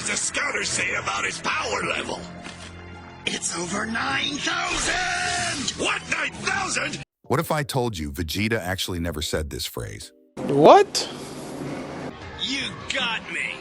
does the scouter say about his power level? It's over 9,000! What, 9,000? What if I told you Vegeta actually never said this phrase? What? You got me!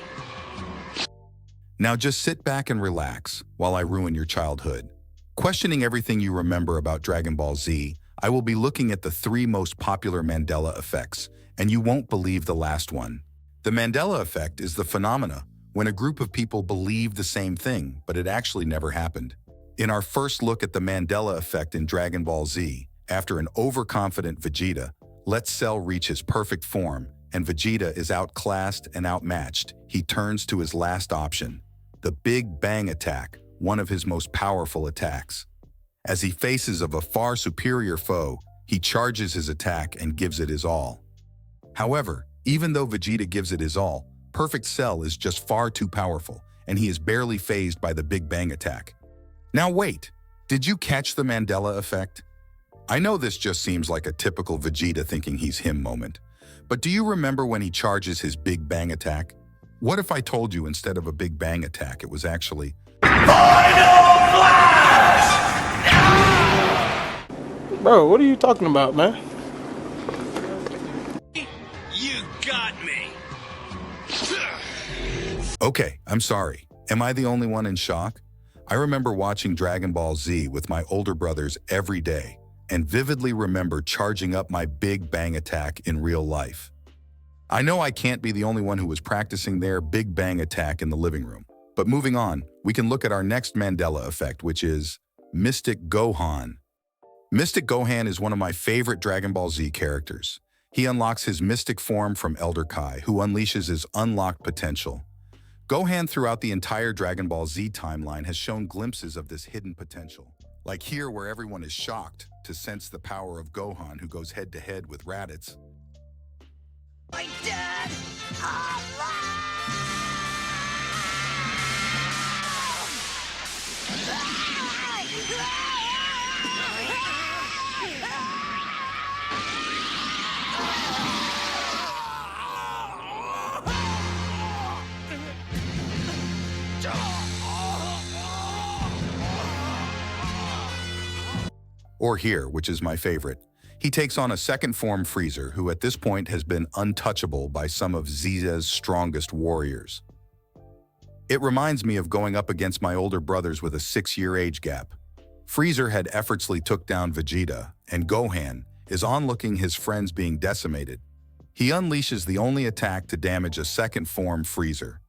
Now just sit back and relax while I ruin your childhood. Questioning everything you remember about Dragon Ball Z, I will be looking at the 3 most popular Mandela effects, and you won't believe the last one. The Mandela effect is the phenomena when a group of people believe the same thing, but it actually never happened. In our first look at the Mandela effect in Dragon Ball Z, after an overconfident Vegeta lets Cell reach his perfect form, and Vegeta is outclassed and outmatched, he turns to his last option, the Big Bang attack, one of his most powerful attacks. As he faces a far superior foe, he charges his attack and gives it his all. However, even though Vegeta gives it his all, Perfect Cell is just far too powerful, and he is barely fazed by the Big Bang attack. Now wait, did you catch the Mandela effect? I know this just seems like a typical Vegeta thinking he's him moment, but do you remember when he charges his Big Bang attack? What if I told you instead of a Big Bang attack, it was actually Final Flash! Bro, what are you talking about, man? You got me! Okay, I'm sorry. Am I the only one in shock? I remember watching Dragon Ball Z with my older brothers every day and vividly remember charging up my Big Bang attack in real life. I know I can't be the only one who was practicing their Big Bang attack in the living room. But moving on, we can look at our next Mandela effect, which is Mystic Gohan. Mystic Gohan is one of my favorite Dragon Ball Z characters. He unlocks his mystic form from Elder Kai, who unleashes his unlocked potential. Gohan throughout the entire Dragon Ball Z timeline has shown glimpses of this hidden potential. Like here, where everyone is shocked to sense the power of Gohan, who goes head-to-head with Raditz. My dad! Or here, which is my favorite. He takes on a second form Freezer, who at this point has been untouchable by some of Z's strongest warriors. It reminds me of going up against my older brothers with a 6-year age gap. Freezer had effortlessly took down Vegeta, and Gohan is onlooking his friends being decimated. He unleashes the only attack to damage a second form Freezer.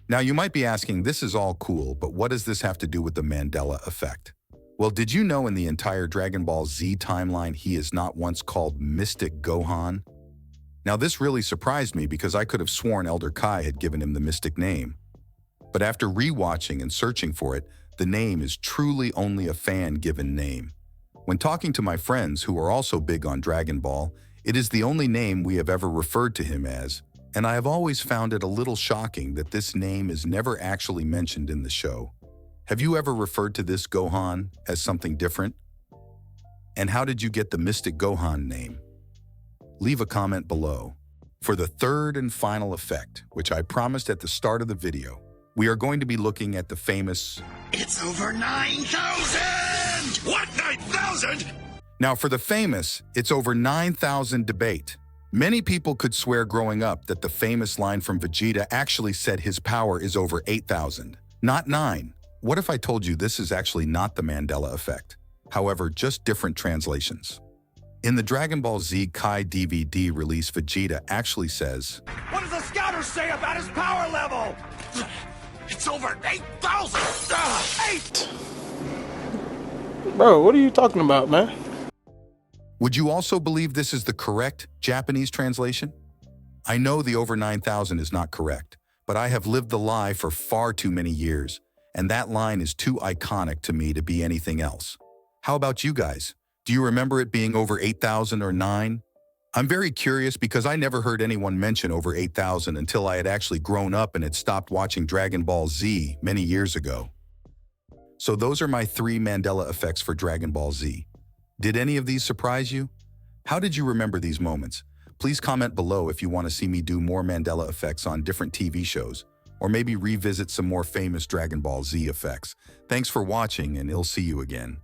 Now you might be asking, this is all cool, but what does this have to do with the Mandela effect? Well, did you know in the entire Dragon Ball Z timeline he is not once called Mystic Gohan? Now this really surprised me because I could have sworn Elder Kai had given him the Mystic name. But after rewatching and searching for it, the name is truly only a fan-given name. When talking to my friends who are also big on Dragon Ball, it is the only name we have ever referred to him as, and I have always found it a little shocking that this name is never actually mentioned in the show. Have you ever referred to this Gohan as something different? And how did you get the Mystic Gohan name? Leave a comment below. For the third and final effect, which I promised at the start of the video, we are going to be looking at the famous... It's over 9,000! What, 9,000? Now for the famous, it's over 9,000 debate. Many people could swear growing up that the famous line from Vegeta actually said his power is over 8,000, not 9. What if I told you this is actually not the Mandela effect? However, just different translations. In the Dragon Ball Z Kai DVD release, Vegeta actually says, What does the scouter say about his power level? It's over 8,000! 8! Bro, what are you talking about, man? Would you also believe this is the correct Japanese translation? I know the over 9,000 is not correct, but but I have lived the lie for far too many years, and that line is too iconic to me to be anything else. How about you guys? Do you remember it being over 8,000 or 9? I'm very curious because I never heard anyone mention over 8,000 until I had actually grown up and had stopped watching Dragon Ball Z many years ago. So those are my 3 Mandela effects for Dragon Ball Z. Did any of these surprise you? How did you remember these moments? Please comment below if you want to see me do more Mandela effects on different TV shows, or maybe revisit some more famous Dragon Ball Z effects. Thanks for watching, and I'll see you again.